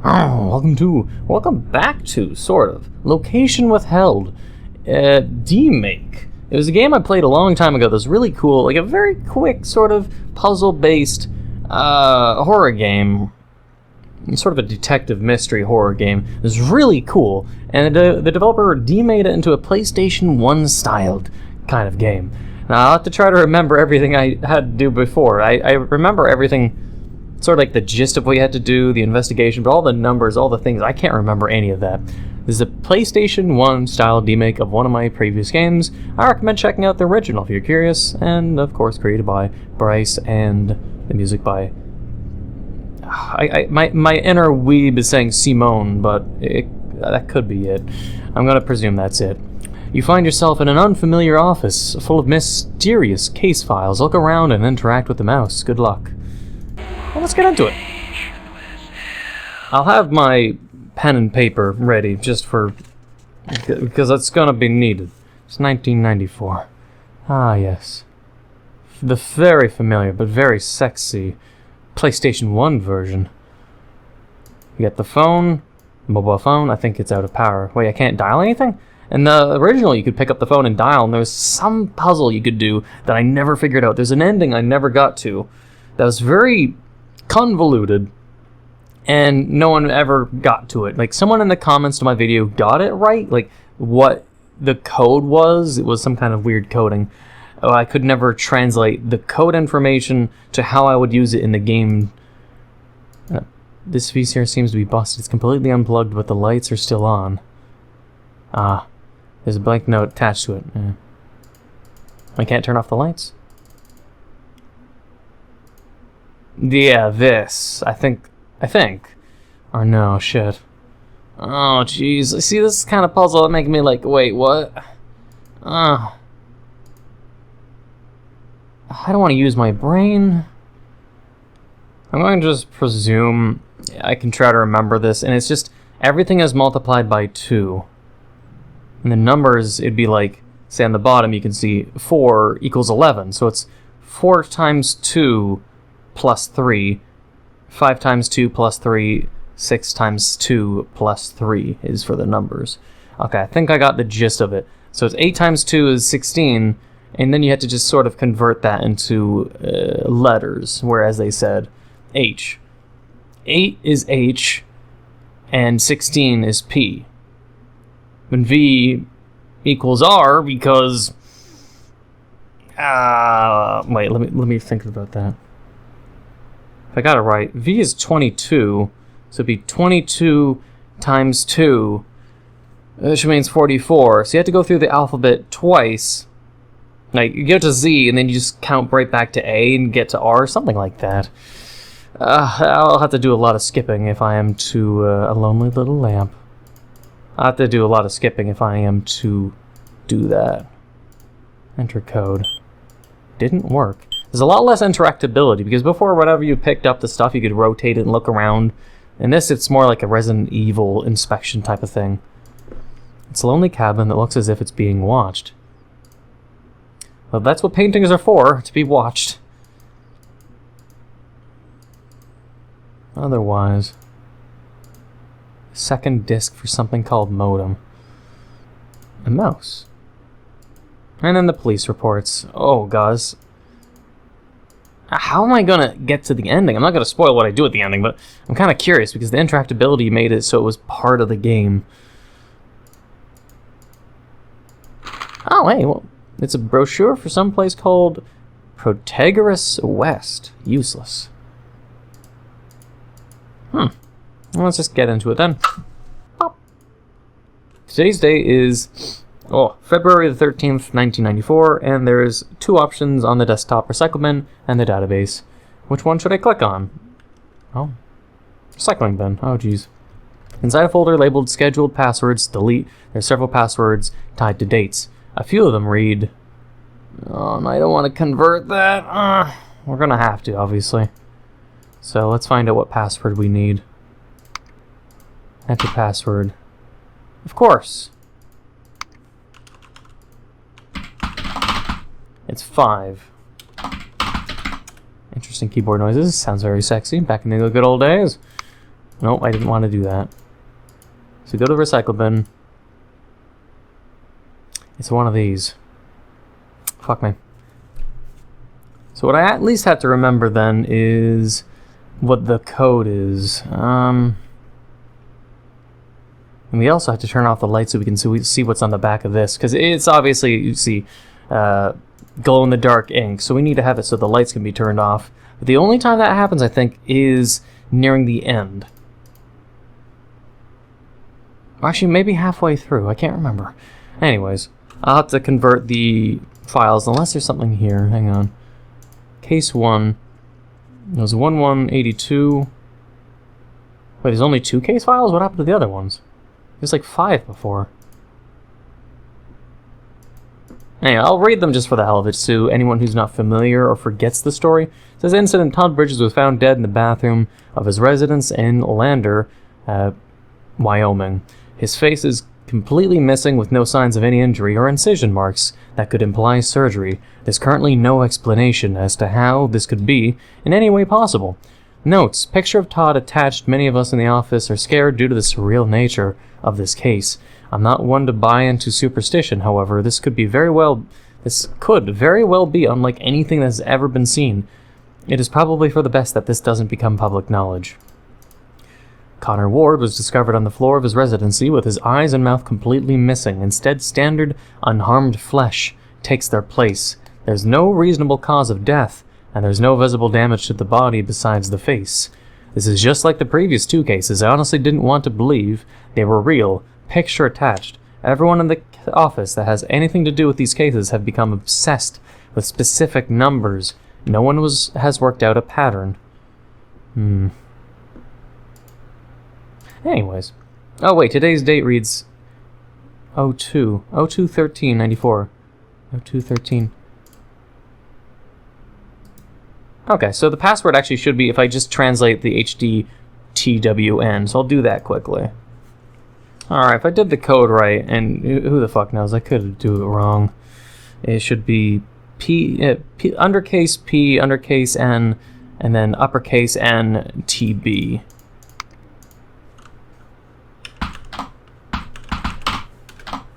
Welcome back to, sort of, Location Withheld, Demake. It was a game I played a long time ago that was really cool, like a very quick, sort of, puzzle-based, horror game. Sort of a detective mystery horror game. It was really cool, and the developer demade it into a PlayStation 1 styled kind of game. Now, I'll have to try to remember everything I had to do before. I remember everything, sort of like the gist of what you had to do, the investigation, but all the numbers, all the things, I can't remember any of that. This is a PlayStation 1 style demake of one of my previous games. I recommend checking out the original if you're curious, and of course created by Bryce, and the music by... My inner weeb is saying Simone, but that could be it. I'm gonna presume that's it. You find yourself in an unfamiliar office full of mysterious case files. Look around and interact with the mouse. Good luck. Well, let's get into it. I'll have my pen and paper ready just for... because it's gonna be needed. It's 1994. Ah, yes. The very familiar but very sexy PlayStation 1 version. You get the phone, mobile phone. I think it's out of power. Wait, I can't dial anything? In the original, you could pick up the phone and dial, and there was some puzzle you could do that I never figured out. There's an ending I never got to that was very convoluted, and no one ever got to it. Like, someone in the comments to my video got it right, like, what the code was. It was some kind of weird coding. I could never translate the code information to how I would use it in the game. This VCR seems to be busted. It's completely unplugged, but the lights are still on. Ah, there's a blank note attached to it. I can't turn off the lights? Yeah, this. I think. Or no, shit. Oh, jeez. See, this is kind of puzzle that makes me like, wait, what? I don't want to use my brain. I'm going to just presume I can try to remember this, and it's just everything is multiplied by 2. And the numbers, it'd be like, say on the bottom you can see 4 equals 11. So it's 4 times 2 plus 3, 5 times 2 plus 3, 6 times 2 plus 3 is for the numbers. Okay, I think I got the gist of it. So it's 8 times 2 is 16, and then you have to just sort of convert that into letters, whereas they said H. 8 is H, and 16 is P. And V equals R because... wait, let me think about that. If I got it right, V is 22, so it'd be 22 times 2, which means 44. So you have to go through the alphabet twice. Like, you go to Z, and then you just count right back to A and get to R, something like that. I'll have to do a lot of skipping if I am to a lonely little lamp. I'll have to do a lot of skipping if I am to do that. Enter code. Didn't work. There's a lot less interactability, because before, whenever you picked up the stuff, you could rotate it and look around. In this, it's more like a Resident Evil inspection type of thing. It's a lonely cabin that looks as if it's being watched. Well, that's what paintings are for, to be watched. Otherwise... second disc for something called modem. A mouse. And then the police reports. Oh, guys. How am I gonna get to the ending? I'm not gonna spoil what I do at the ending, but I'm kind of curious because the interactability made it so it was part of the game. Oh, hey, well, it's a brochure for some place called Protagoras West. Useless. Well, let's just get into it then. Pop. Today's date is February the 13th, 1994, and there's 2 options on the desktop, Recycle Bin and the database. Which one should I click on? Oh, Recycling Bin. Oh, geez. Inside a folder labeled Scheduled Passwords, delete. There's several passwords tied to dates. A few of them read... oh, and I don't want to convert that. We're gonna have to, obviously. So let's find out what password we need. Enter password. Of course. It's 5. Interesting keyboard noises. Sounds very sexy. Back in the good old days. Nope, I didn't want to do that. So go to the recycle bin. It's one of these. Fuck me. So what I at least have to remember then is what the code is. And we also have to turn off the light so we can see what's on the back of this, because it's obviously, you see, glow-in-the-dark ink, so we need to have it so the lights can be turned off. But the only time that happens, I think, is nearing the end. Actually, maybe halfway through. I can't remember. Anyways, I'll have to convert the files, unless there's something here. Hang on. Case 1. It was 1182. Wait, there's only 2 case files? What happened to the other ones? There's like 5 before. Anyway, I'll read them just for the hell of it, so anyone who's not familiar or forgets the story. It says, incident, Todd Bridges was found dead in the bathroom of his residence in Lander, Wyoming. His face is completely missing with no signs of any injury or incision marks that could imply surgery. There's currently no explanation as to how this could be in any way possible. Notes, picture of Todd attached. Many of us in the office are scared due to the surreal nature of this case. I'm not one to buy into superstition, however, this could very well be unlike anything that has ever been seen. It is probably for the best that this doesn't become public knowledge. Connor Ward was discovered on the floor of his residency with his eyes and mouth completely missing. Instead, standard, unharmed flesh takes their place. There's no reasonable cause of death, and there's no visible damage to the body besides the face. This is just like the previous 2 cases. I honestly didn't want to believe they were real. Picture attached. Everyone in the office that has anything to do with these cases have become obsessed with specific numbers. No one has worked out a pattern. Anyways. Oh wait, today's date reads 02/13/94. 02/13. Okay, so the password actually should be if I just translate the HDTWN, so I'll do that quickly. Alright, if I did the code right, and who the fuck knows, I could do it wrong. It should be undercase P, undercase N, and then uppercase N, TB.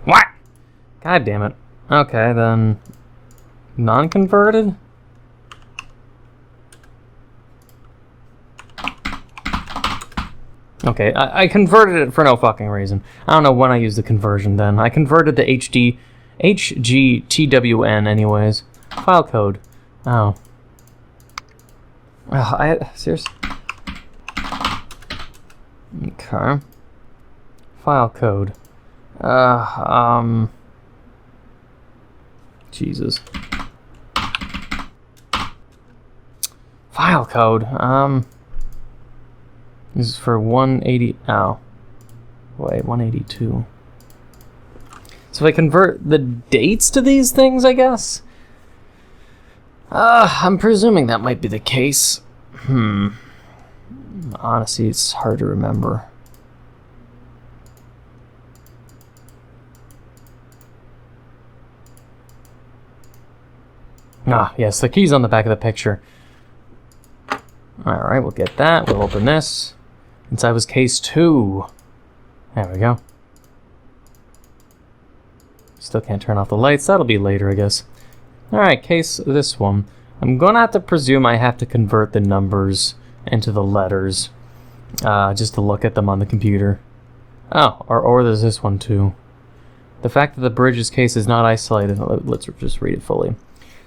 What? God damn it. Okay, then non-converted? Okay, I converted it for no fucking reason. I don't know when I used the conversion then. I converted the HGTWN anyways. File code. Oh. Seriously? Okay. File code. Jesus. File code. This is for 180. Oh. Wait, 182. So if I convert the dates to these things, I guess? I'm presuming that might be the case. Honestly, it's hard to remember. Ah, yes, the key's on the back of the picture. Alright, we'll get that. We'll open this. Inside was case 2. There we go. Still can't turn off the lights. That'll be later, I guess. Alright, case this one. I'm gonna have to presume I have to convert the numbers into the letters. Just to look at them on the computer. Oh, or there's this one too. The fact that the Bridges case is not isolated. Let's just read it fully.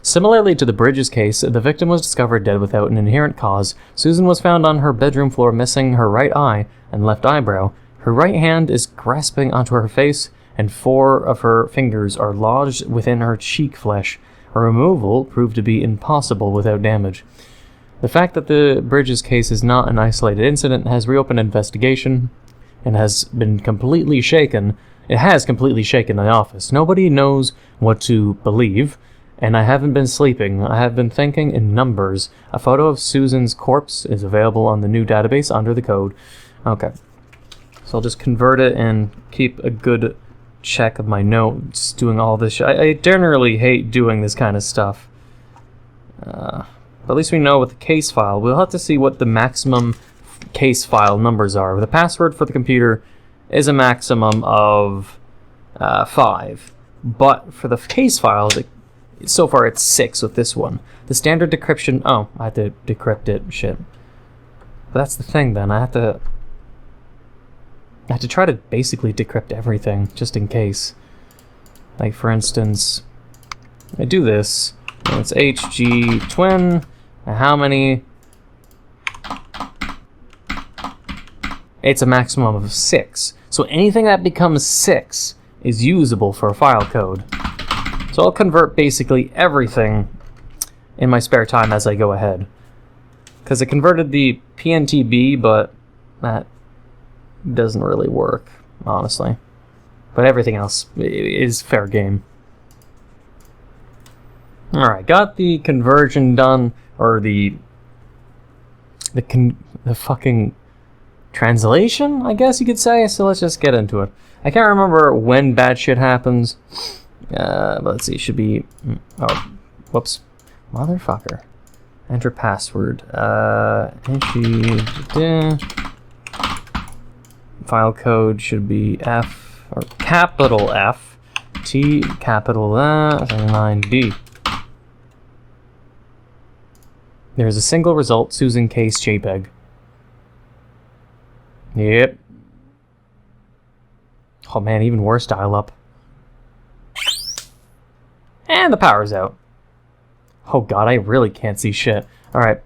Similarly to the Bridges case, the victim was discovered dead without an inherent cause. Susan was found on her bedroom floor missing her right eye and left eyebrow. Her right hand is grasping onto her face, and 4 of her fingers are lodged within her cheek flesh. Her removal proved to be impossible without damage. The fact that the Bridges case is not an isolated incident has reopened investigation and has been completely shaken. It has completely shaken the office. Nobody knows what to believe. And I haven't been sleeping. I have been thinking in numbers. A photo of Susan's corpse is available on the new database under the code. Okay. So I'll just convert it and keep a good check of my notes doing all this. I generally hate doing this kind of stuff. But at least we know with the case file. We'll have to see what the maximum case file numbers are. The password for the computer is a maximum of 5. But for the case file, so far it's 6 with this one. The standard decryption... Oh, I have to decrypt it. Shit. But that's the thing, then. I have to try to basically decrypt everything, just in case. Like, for instance, I do this, and it's HG twin, and how many... It's a maximum of 6. So anything that becomes 6 is usable for a file code. So I'll convert basically everything in my spare time as I go ahead. Because I converted the PNTB, but that doesn't really work, honestly. But everything else is fair game. Alright, got the conversion done, or the fucking translation, I guess you could say, so let's just get into it. I can't remember when bad shit happens. Let's see, it should be... Oh, whoops. Motherfucker. Enter password. File code should be F, or capital F, T, capital 9D. There's a single result, Susan case JPEG. Yep. Oh man, even worse dial-up. And the power's out. Oh god, I really can't see shit. Alright.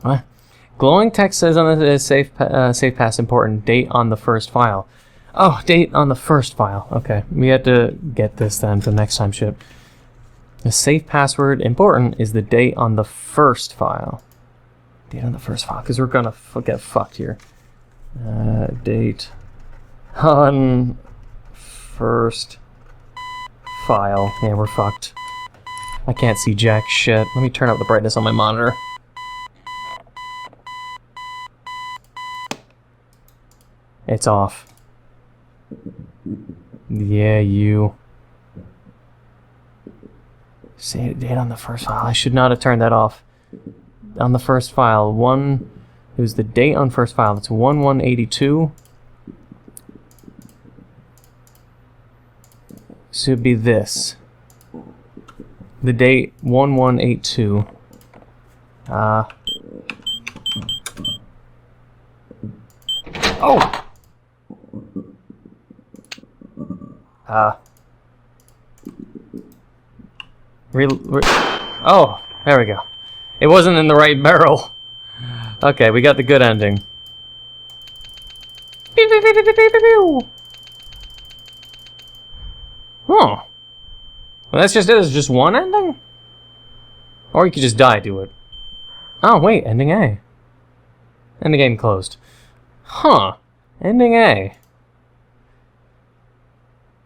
What? Glowing text says on the safe pass important date on the first file. Oh, date on the first file. Okay, we had to get this then for next time shit. The safe password important is the date on the first file. Date on the first file, because we're gonna get fucked here. Date on first file. Yeah, we're fucked. I can't see jack shit. Let me turn up the brightness on my monitor. It's off. Yeah, you. Say date on the first file. I should not have turned that off. On the first file, it was the date on first file. It's 1182. Should be this. The date 1182. Oh! Oh, there we go. It wasn't in the right barrel. Okay, we got the good ending. Huh. Well, that's just it. It's just one ending? Or you could just die to it. Oh, wait. Ending A. And the game closed. Huh. Ending A.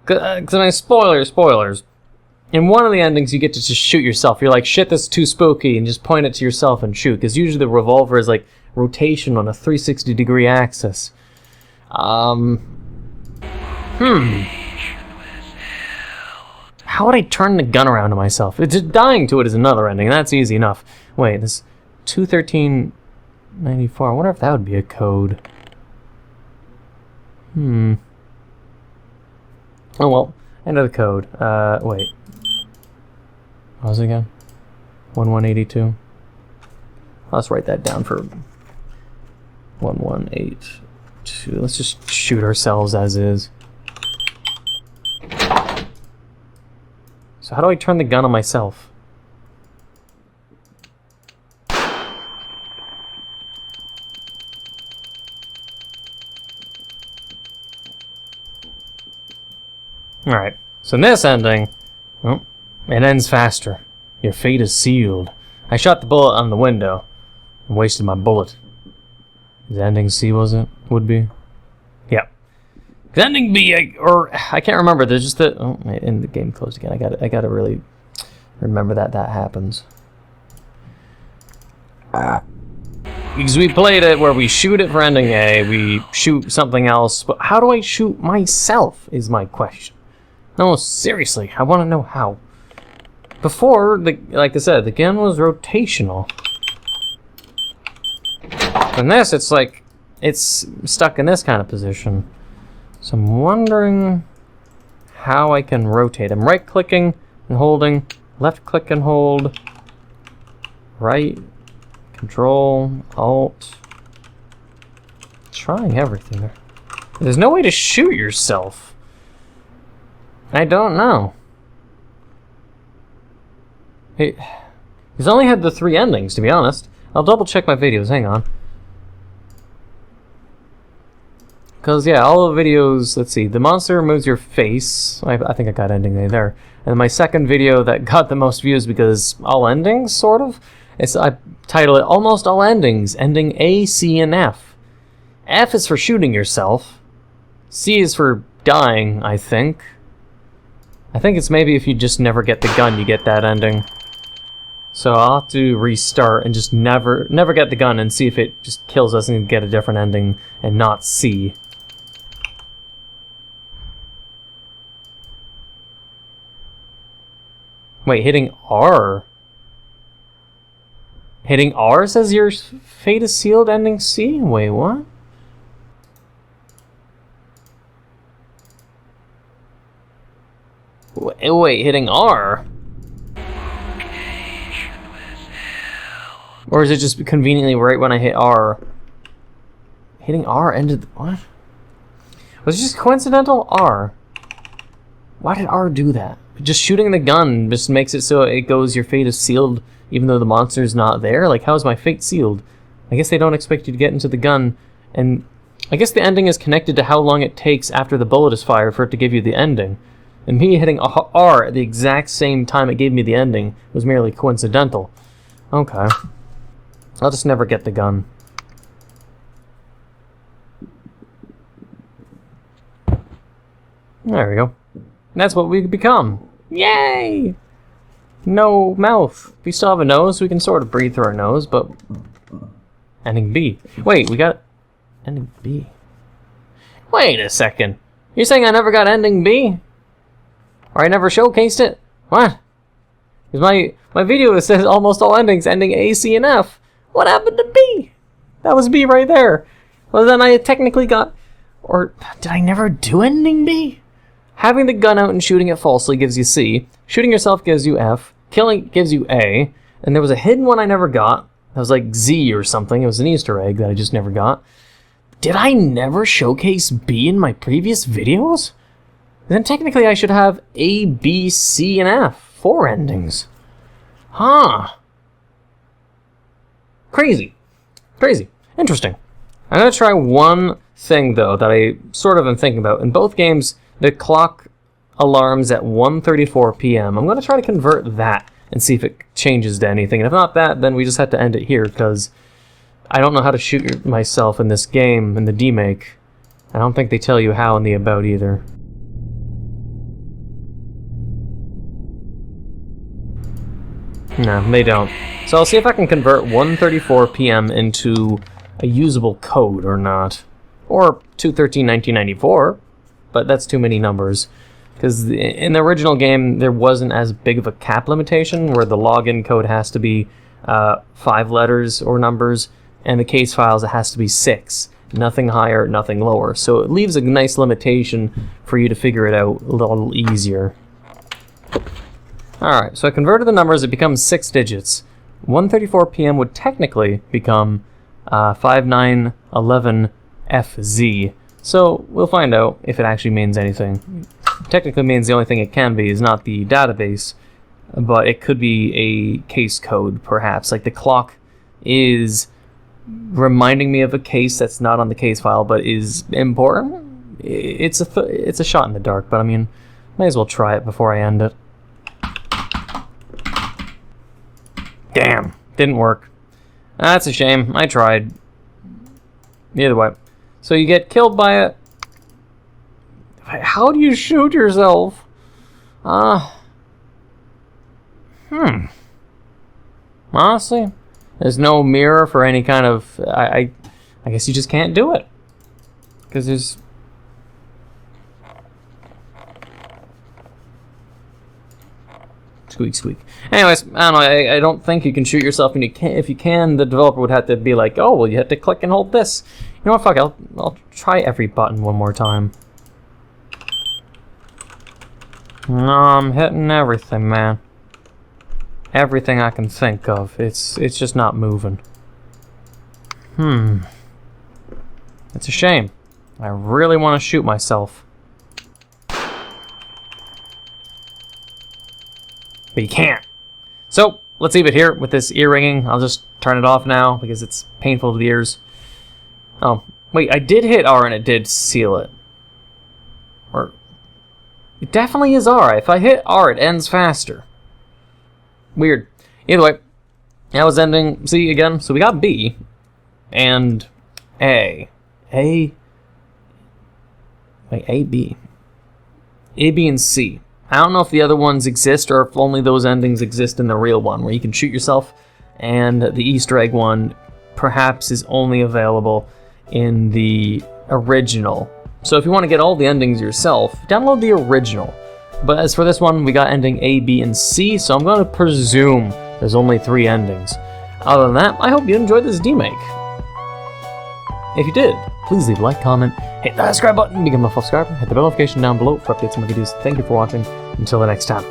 Because, I mean, spoilers. In one of the endings, you get to just shoot yourself. You're like, shit, that's too spooky, and just point it to yourself and shoot. Because usually the revolver is, like, rotation on a 360-degree axis. How would I turn the gun around to myself? It's just dying to it is another ending. That's easy enough. Wait, this 21394. I wonder if that would be a code. Oh, well. Enter the code. Wait. What was it again? 1182. Let's write that down for 1182. Let's just shoot ourselves as is. So how do I turn the gun on myself? Alright, so in this ending, well, it ends faster. Your fate is sealed. I shot the bullet on the window and wasted my bullet. Is ending C, was it? Would be? Yeah. Ending B, I can't remember. There's just the... Oh, and the game closed again. I gotta really remember that happens. Because we played it where we shoot it for ending A, we shoot something else, but how do I shoot myself is my question. No, seriously, I want to know how. Before, like I said, the gun was rotational. In this, it's like, it's stuck in this kind of position. So I'm wondering how I can rotate. I'm right-clicking and holding, left-click and hold, right, Control, Alt. Trying everything. There's no way to shoot yourself. I don't know. Hey, he's only had the 3 endings, to be honest. I'll double check my videos, hang on. Because, yeah, all the videos, let's see, the monster removes your face. I think I got ending A there. And my second video that got the most views because all endings, sort of, I title it Almost All Endings, ending A, C, and F. F is for shooting yourself. C is for dying, I think. I think it's maybe if you just never get the gun, you get that ending. So I'll have to restart and just never get the gun and see if it just kills us and get a different ending and not C. Wait, hitting R? Hitting R says your fate is sealed, ending C? Wait, what? Wait, hitting R? Or is it just conveniently right when I hit R? Hitting R ended... what? Was it just coincidental? R. Why did R do that? Just shooting the gun just makes it so it goes, your fate is sealed, even though the monster's not there? Like, how is my fate sealed? I guess they don't expect you to get into the gun, and I guess the ending is connected to how long it takes after the bullet is fired for it to give you the ending. And me hitting R at the exact same time it gave me the ending was merely coincidental. Okay. I'll just never get the gun. There we go. That's what we become. Yay! No mouth. We still have a nose, we can sort of breathe through our nose, but... ending B. Wait, we got... ending B. Wait a second. You're saying I never got ending B? Or I never showcased it? What? Because my video says almost all endings ending A, C, and F. What happened to B? That was B right there. Well, then I technically got... or did I never do ending B? Having the gun out and shooting it falsely gives you C. Shooting yourself gives you F. Killing gives you A. And there was a hidden one I never got. That was like Z or something. It was an Easter egg that I just never got. Did I never showcase B in my previous videos? Then technically I should have A, B, C, and F. 4 endings. Huh. Crazy. Crazy. Interesting. I'm going to try one thing, though, that I sort of am thinking about. In both games, the clock alarms at 1:34 p.m. I'm going to try to convert that and see if it changes to anything. And if not that, then we just have to end it here, because I don't know how to shoot myself in this game, in the Demake. I don't think they tell you how in the about either. No, they don't. So I'll see if I can convert 1:34 p.m. into a usable code or not. Or 2/13/1994, but that's too many numbers. Because in the original game, there wasn't as big of a cap limitation where the login code has to be 5 letters or numbers, and the case files, it has to be 6. Nothing higher, nothing lower. So it leaves a nice limitation for you to figure it out a little easier. Alright, so I converted the numbers, it becomes 6 digits. 1:34 p.m. would technically become 5911FZ. So we'll find out if it actually means anything. Technically means the only thing it can be is not the database, but it could be a case code, perhaps. Like the clock is reminding me of a case that's not on the case file, but is important. It's a shot in the dark, but I mean, might as well try it before I end it. Damn, didn't work. That's a shame. I tried. Either way. So you get killed by it. How do you shoot yourself? Honestly, there's no mirror for any kind of... I guess you just can't do it. Because there's... Squeak, squeak. Anyways, I don't know, I don't think you can shoot yourself, and if you can, the developer would have to be like, oh, well, you have to click and hold this. You know what, fuck, I'll try every button one more time. No, I'm hitting everything, man. Everything I can think of. It's just not moving. It's a shame. I really want to shoot myself. But you can't. So, let's leave it here with this ear ringing. I'll just turn it off now because it's painful to the ears. Oh, wait, I did hit R and it did seal it. Or, it definitely is R. If I hit R, it ends faster. Weird. Either way, that was ending C again. So we got B and A. Wait, A, B. A, B, and C. I don't know if the other ones exist or if only those endings exist in the real one, where you can shoot yourself, and the Easter egg one perhaps is only available in the original. So if you want to get all the endings yourself, download the original. But as for this one, we got ending A, B, and C, so I'm going to presume there's only 3 endings. Other than that, I hope you enjoyed this demake. If you did, please leave a like, comment, hit that subscribe button, become a full subscriber, hit the bell notification down below for updates on my videos. Thank you for watching. Until the next time.